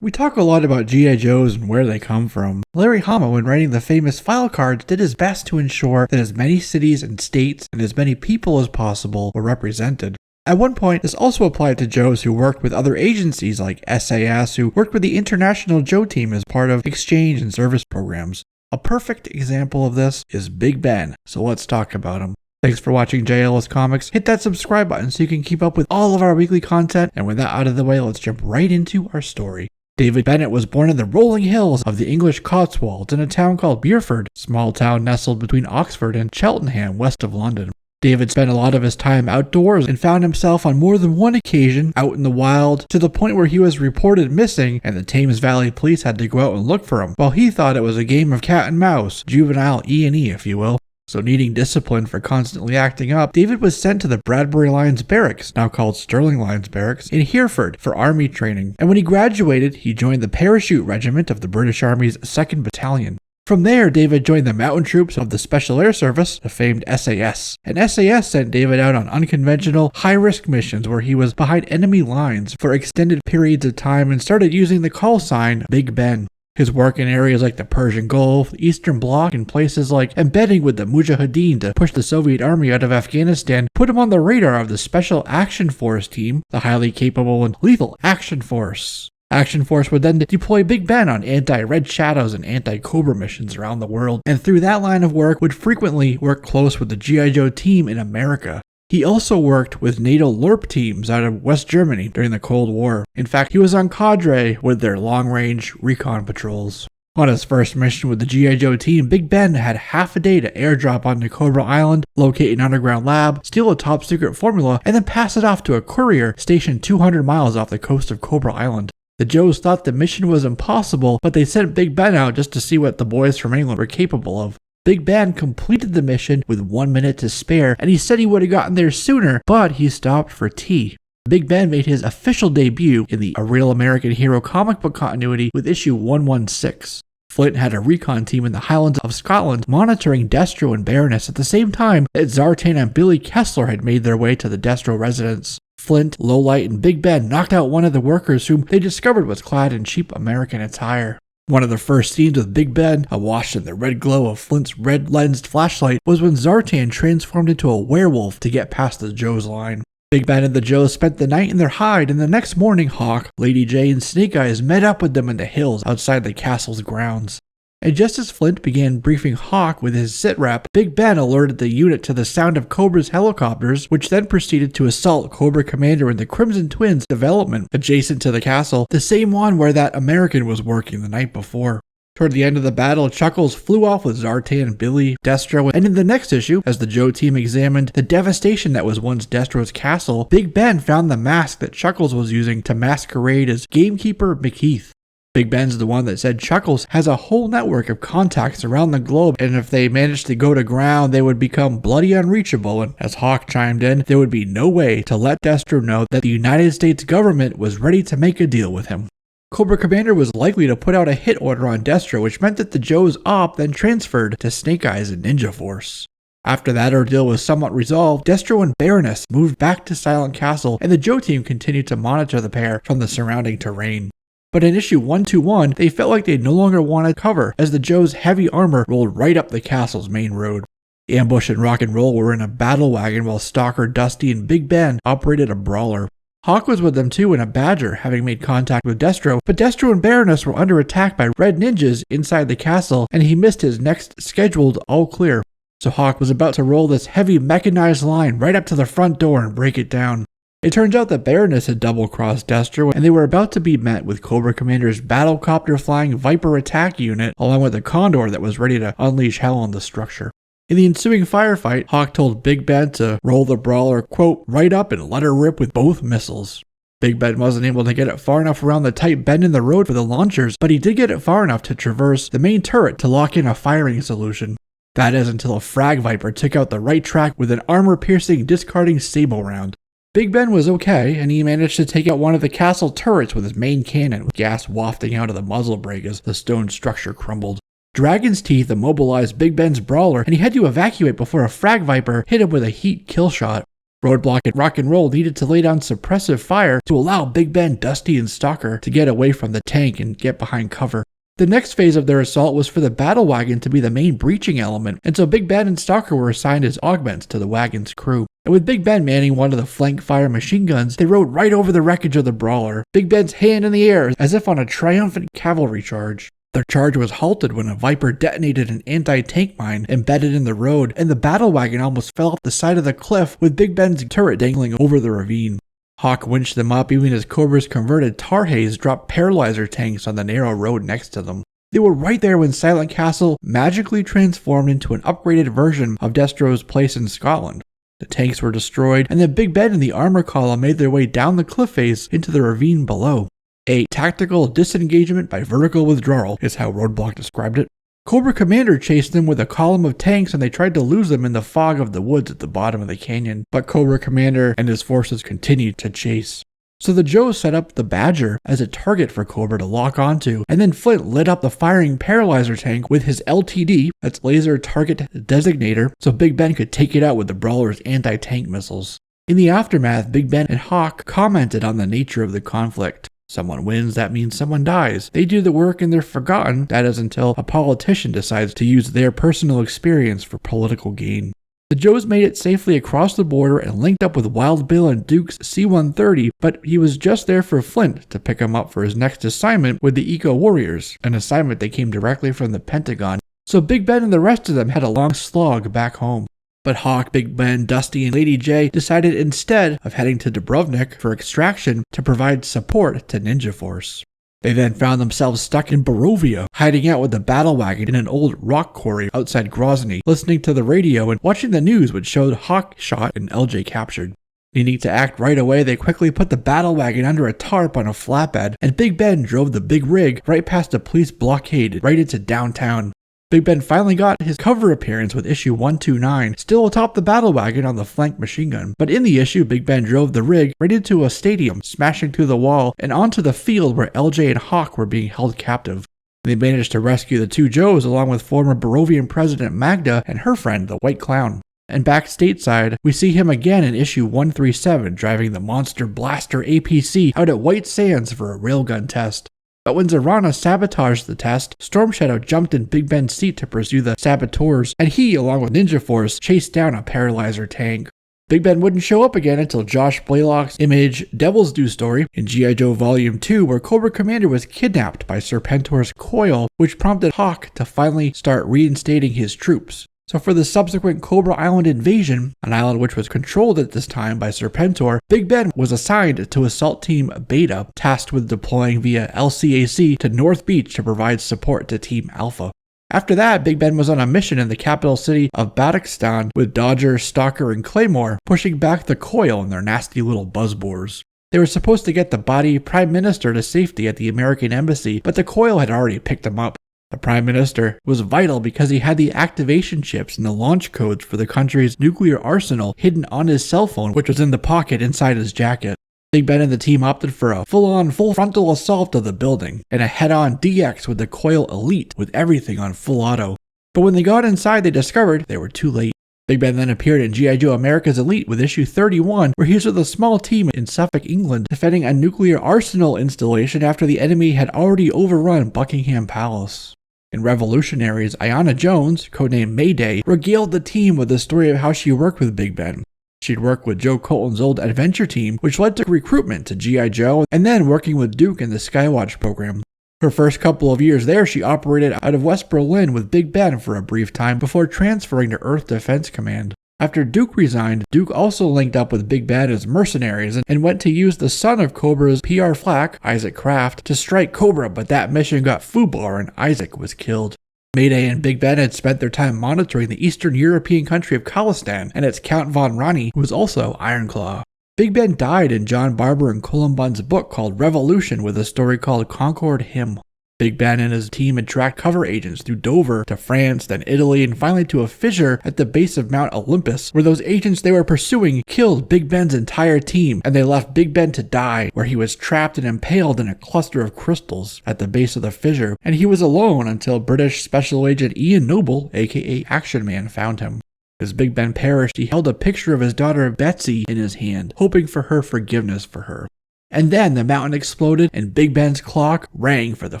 We talk a lot about G.I. Joes and where they come from. Larry Hama, when writing the famous file cards, did his best to ensure that as many cities and states and as many people as possible were represented. At one point, this also applied to Joes who worked with other agencies like SAS, who worked with the International Joe Team as part of exchange and service programs. A perfect example of this is Big Ben, so let's talk about him. Thanks for watching JLS Comics. Hit that subscribe button so you can keep up with all of our weekly content, and with that out of the way, let's jump right into our story. David Bennett was born in the rolling hills of the English Cotswolds in a town called Beerford, a small town nestled between Oxford and Cheltenham, west of London. David spent a lot of his time outdoors and found himself on more than one occasion out in the wild, to the point where he was reported missing and the Thames Valley police had to go out and look for him, while he thought it was a game of cat and mouse, juvenile E&E if you will. So needing discipline for constantly acting up, David was sent to the Bradbury Lines Barracks, now called Stirling Lines Barracks, in Hereford for army training, and when he graduated, he joined the Parachute Regiment of the British Army's 2nd Battalion. From there, David joined the mountain troops of the Special Air Service, the famed SAS, and SAS sent David out on unconventional, high-risk missions where he was behind enemy lines for extended periods of time and started using the call sign Big Ben. His work in areas like the Persian Gulf, the Eastern Bloc, and places like embedding with the Mujahideen to push the Soviet army out of Afghanistan put him on the radar of the Special Action Force team, the highly capable and lethal Action Force. Action Force would then deploy Big Ben on anti-Red Shadows and anti-Cobra missions around the world, and through that line of work would frequently work close with the G.I. Joe team in America. He also worked with NATO LRP teams out of West Germany during the Cold War. In fact, he was on cadre with their long-range recon patrols. On his first mission with the G.I. Joe team, Big Ben had half a day to airdrop onto Cobra Island, locate an underground lab, steal a top-secret formula, and then pass it off to a courier stationed 200 miles off the coast of Cobra Island. The Joes thought the mission was impossible, but they sent Big Ben out just to see what the boys from England were capable of. Big Ben completed the mission with 1 minute to spare, and he said he would have gotten there sooner, but he stopped for tea. Big Ben made his official debut in the A Real American Hero comic book continuity with issue 116. Flint had a recon team in the Highlands of Scotland monitoring Destro and Baroness at the same time that Zartan and Billy Kessler had made their way to the Destro residence. Flint, Lowlight, and Big Ben knocked out one of the workers whom they discovered was clad in cheap American attire. One of the first scenes with Big Ben, awash in the red glow of Flint's red-lensed flashlight, was when Zartan transformed into a werewolf to get past the Joes line. Big Ben and the Joes spent the night in their hide, and the next morning Hawk, Lady J, and Snake Eyes met up with them in the hills outside the castle's grounds. And just as Flint began briefing Hawk with his sitrep, Big Ben alerted the unit to the sound of Cobra's helicopters, which then proceeded to assault Cobra Commander and the Crimson Twins development adjacent to the castle, the same one where that American was working the night before. Toward the end of the battle, Chuckles flew off with Zartan, Billy, Destro, and in the next issue, as the Joe team examined the devastation that was once Destro's castle, Big Ben found the mask that Chuckles was using to masquerade as Gamekeeper McKeith. Big Ben's the one that said Chuckles has a whole network of contacts around the globe, and if they managed to go to ground, they would become bloody unreachable, and as Hawk chimed in, there would be no way to let Destro know that the United States government was ready to make a deal with him. Cobra Commander was likely to put out a hit order on Destro, which meant that the Joe's op then transferred to Snake Eyes and Ninja Force. After that ordeal was somewhat resolved, Destro and Baroness moved back to Silent Castle, and the Joe team continued to monitor the pair from the surrounding terrain. But in issue 121, they felt like they no longer wanted cover, as the Joe's heavy armor rolled right up the castle's main road. Ambush and Rock and Roll were in a battle wagon while Stalker, Dusty, and Big Ben operated a brawler. Hawk was with them too in a Badger, having made contact with Destro, but Destro and Baroness were under attack by red ninjas inside the castle, and he missed his next scheduled all clear. So Hawk was about to roll this heavy mechanized line right up to the front door and break it down. It turns out that Baroness had double-crossed Destro, and they were about to be met with Cobra Commander's battlecopter-flying Viper attack unit, along with a Condor that was ready to unleash hell on the structure. In the ensuing firefight, Hawk told Big Ben to roll the brawler, quote, right up and let her rip with both missiles. Big Ben wasn't able to get it far enough around the tight bend in the road for the launchers, but he did get it far enough to traverse the main turret to lock in a firing solution. That is until a frag Viper took out the right track with an armor-piercing, discarding Sable round. Big Ben was okay, and he managed to take out one of the castle turrets with his main cannon, with gas wafting out of the muzzle brake as the stone structure crumbled. Dragon's Teeth immobilized Big Ben's brawler, and he had to evacuate before a frag Viper hit him with a heat kill shot. Roadblock and Rock and Roll needed to lay down suppressive fire to allow Big Ben, Dusty, and Stalker to get away from the tank and get behind cover. The next phase of their assault was for the battle wagon to be the main breaching element, and so Big Ben and Stalker were assigned as augments to the wagon's crew. And with Big Ben manning one of the flank fire machine guns, they rode right over the wreckage of the brawler, Big Ben's hand in the air as if on a triumphant cavalry charge. Their charge was halted when a Viper detonated an anti-tank mine embedded in the road, and the battle wagon almost fell off the side of the cliff with Big Ben's turret dangling over the ravine. Hawk winched them up even as Cobra's converted tar haze dropped paralyzer tanks on the narrow road next to them. They were right there when Silent Castle magically transformed into an upgraded version of Destro's place in Scotland. The tanks were destroyed, and then Big Ben and the armor column made their way down the cliff face into the ravine below. A tactical disengagement by vertical withdrawal is how Roadblock described it. Cobra Commander chased them with a column of tanks and they tried to lose them in the fog of the woods at the bottom of the canyon, but Cobra Commander and his forces continued to chase. So the Joes set up the Badger as a target for Cobra to lock onto, and then Flint lit up the firing paralyzer tank with his LTD, that's Laser Target Designator, so Big Ben could take it out with the brawler's anti-tank missiles. In the aftermath, Big Ben and Hawk commented on the nature of the conflict. Someone wins, that means someone dies. They do the work and they're forgotten, that is until a politician decides to use their personal experience for political gain. The Joes made it safely across the border and linked up with Wild Bill and Duke's C-130, but he was just there for Flint to pick him up for his next assignment with the Eco Warriors, an assignment that came directly from the Pentagon, so Big Ben and the rest of them had a long slog back home. But Hawk, Big Ben, Dusty, and Lady J decided instead of heading to Dubrovnik for extraction to provide support to Ninja Force. They then found themselves stuck in Barovia, hiding out with the battle wagon in an old rock quarry outside Grozny, listening to the radio and watching the news which showed Hawk shot and LJ captured. Needing to act right away, they quickly put the battle wagon under a tarp on a flatbed, and Big Ben drove the big rig right past a police blockade right into downtown. Big Ben finally got his cover appearance with issue 129, still atop the battle wagon on the flank machine gun. But in the issue, Big Ben drove the rig right into a stadium, smashing through the wall and onto the field where LJ and Hawk were being held captive. They managed to rescue the two Joes along with former Barovian President Magda and her friend, the White Clown. And back stateside, we see him again in issue 137 driving the Monster Blaster APC out at White Sands for a railgun test. But when Zarana sabotaged the test, Storm Shadow jumped in Big Ben's seat to pursue the saboteurs, and he, along with Ninja Force, chased down a paralyzer tank. Big Ben wouldn't show up again until Josh Blaylock's Image Devil's Due story in G.I. Joe Volume 2, where Cobra Commander was kidnapped by Serpentor's coil, which prompted Hawk to finally start reinstating his troops. So for the subsequent Cobra Island invasion, an island which was controlled at this time by Serpentor, Big Ben was assigned to Assault Team Beta, tasked with deploying via LCAC to North Beach to provide support to Team Alpha. After that, Big Ben was on a mission in the capital city of Badakhshan with Dodger, Stalker, and Claymore pushing back the coil in their nasty little buzzbores. They were supposed to get the body Prime Minister to safety at the American Embassy, but the coil had already picked him up. The Prime Minister was vital because he had the activation chips and the launch codes for the country's nuclear arsenal hidden on his cell phone, which was in the pocket inside his jacket. Big Ben and the team opted for a full frontal assault of the building, and a head-on DX with the Coil Elite with everything on full auto. But when they got inside, they discovered they were too late. Big Ben then appeared in G.I. Joe America's Elite with issue 31, where he was with a small team in Suffolk, England, defending a nuclear arsenal installation after the enemy had already overrun Buckingham Palace. In Revolutionaries, Ayanna Jones, codenamed Mayday, regaled the team with the story of how she worked with Big Ben. She'd worked with Joe Colton's old adventure team, which led to recruitment to G.I. Joe, and then working with Duke in the Skywatch program. Her first couple of years there, she operated out of West Berlin with Big Ben for a brief time before transferring to Earth Defense Command. After Duke resigned, Duke also linked up with Big Ben as mercenaries and went to use the son of Cobra's PR flak, Isaac Kraft, to strike Cobra, but that mission got foobar and Isaac was killed. Mayday and Big Ben had spent their time monitoring the Eastern European country of Khalistan and its Count von Rani, who was also Ironclaw. Big Ben died in John Barber and Columban's book called Revolution with a story called Concord Hymn. Big Ben and his team had tracked cover agents through Dover to France, then Italy, and finally to a fissure at the base of Mount Olympus, where those agents they were pursuing killed Big Ben's entire team, and they left Big Ben to die, where he was trapped and impaled in a cluster of crystals at the base of the fissure, and he was alone until British Special Agent Ian Noble, aka Action Man, found him. As Big Ben perished, he held a picture of his daughter Betsy in his hand, hoping for her forgiveness for her. And then the mountain exploded and Big Ben's clock rang for the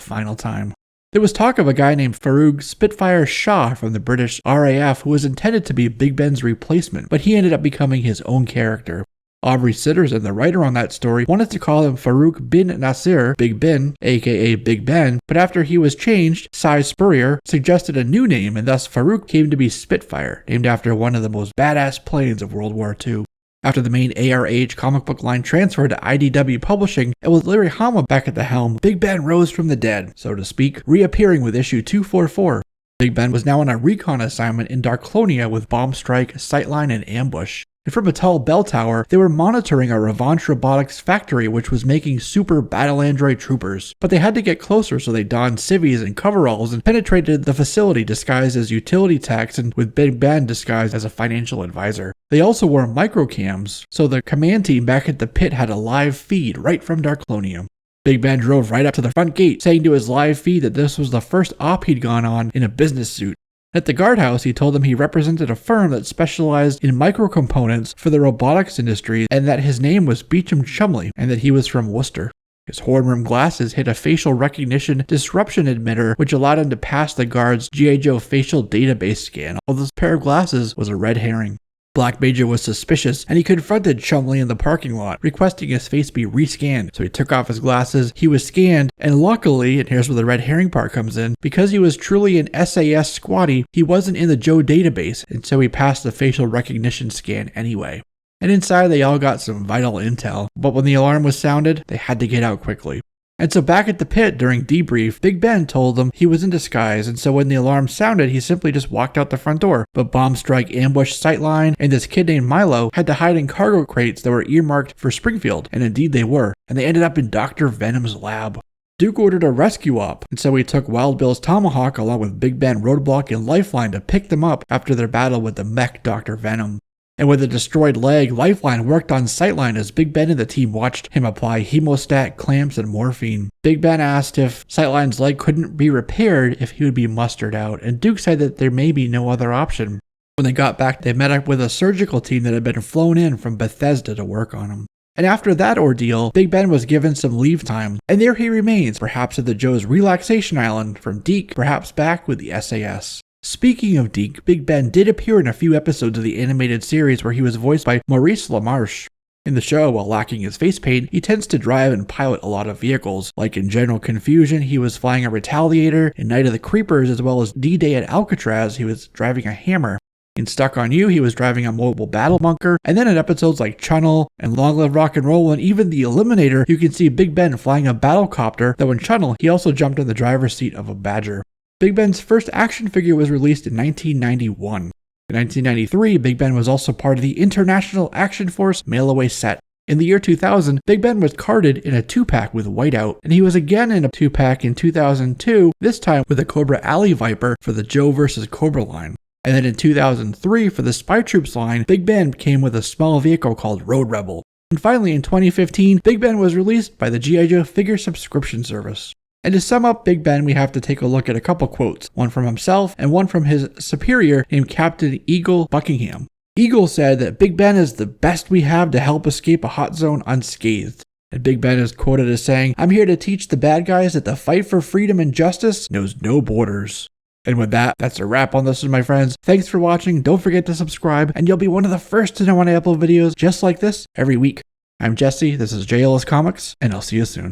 final time. There was talk of a guy named Farouk Spitfire Shah from the British RAF who was intended to be Big Ben's replacement, but he ended up becoming his own character. Aubrey Sitterson, the writer on that story, wanted to call him Farouk bin Nasir, Big Ben, aka Big Ben, but after he was changed, Cy Spurrier suggested a new name, and thus Farouk came to be Spitfire, named after one of the most badass planes of World War II. After the main ARH comic book line transferred to IDW Publishing, and with Larry Hama back at the helm, Big Ben rose from the dead, so to speak, reappearing with issue 244. Big Ben was now on a recon assignment in Darklonia with bomb strike, sightline, and ambush. And from a tall bell tower, they were monitoring a Revanche Robotics factory which was making super battle android troopers. But they had to get closer, so they donned civvies and coveralls and penetrated the facility disguised as utility techs and with Big Ben disguised as a financial advisor. They also wore microcams, so the command team back at the pit had a live feed right from Darklonia. Big Ben drove right up to the front gate, saying to his live feed that this was the first op he'd gone on in a business suit. At the guardhouse, he told them he represented a firm that specialized in microcomponents for the robotics industry and that his name was Beecham Chumley and that he was from Worcester. His horn-rimmed glasses hit a facial recognition disruption emitter which allowed him to pass the guard's G.I. Joe facial database scan, although this pair of glasses was a red herring. Black Major was suspicious, and he confronted Chumley in the parking lot, requesting his face be rescanned. So he took off his glasses, he was scanned, and luckily, and here's where the red herring part comes in, because he was truly an SAS squaddie, he wasn't in the Joe database, and so he passed the facial recognition scan anyway. And inside they all got some vital intel, but when the alarm was sounded, they had to get out quickly. And so back at the pit during debrief, Big Ben told them he was in disguise, and so when the alarm sounded, he simply just walked out the front door. But bomb strike, ambush, sightline, and this kid named Milo had to hide in cargo crates that were earmarked for Springfield, and indeed they were, and they ended up in Dr. Venom's lab. Duke ordered a rescue op, and so he took Wild Bill's Tomahawk along with Big Ben, Roadblock, and Lifeline to pick them up after their battle with the mech Dr. Venom. And with a destroyed leg, Lifeline worked on Sightline as Big Ben and the team watched him apply hemostat, clamps, and morphine. Big Ben asked if Sightline's leg couldn't be repaired if he would be mustered out, and Duke said that there may be no other option. When they got back, they met up with a surgical team that had been flown in from Bethesda to work on him. And after that ordeal, Big Ben was given some leave time, and there he remains, perhaps at the Joe's relaxation island, from Deke, perhaps back with the SAS. Speaking of Deke, Big Ben did appear in a few episodes of the animated series where he was voiced by Maurice LaMarche. In the show, while lacking his face paint, he tends to drive and pilot a lot of vehicles. Like in General Confusion, he was flying a Retaliator. In Night of the Creepers, as well as D-Day at Alcatraz, he was driving a Hammer. In Stuck on You, he was driving a mobile battle bunker. And then in episodes like Channel and Long Live Rock and Roll and even The Eliminator, you can see Big Ben flying a battlecopter, though in Channel, he also jumped in the driver's seat of a Badger. Big Ben's first action figure was released in 1991. In 1993, Big Ben was also part of the International Action Force mail-away set. In the year 2000, Big Ben was carded in a 2-pack with Whiteout, and he was again in a 2-pack in 2002, this time with a Cobra Alley Viper for the Joe vs. Cobra line. And then in 2003, for the Spy Troops line, Big Ben came with a small vehicle called Road Rebel. And finally, in 2015, Big Ben was released by the G.I. Joe figure subscription service. And to sum up Big Ben, we have to take a look at a couple quotes, one from himself and one from his superior named Captain Eagle Buckingham. Eagle said that Big Ben is the best we have to help escape a hot zone unscathed. And Big Ben is quoted as saying, "I'm here to teach the bad guys that the fight for freedom and justice knows no borders." And with that, that's a wrap on this one, my friends. Thanks for watching, don't forget to subscribe, and you'll be one of the first to know when I upload videos just like this every week. I'm Jesse, this is JLS Comics, and I'll see you soon.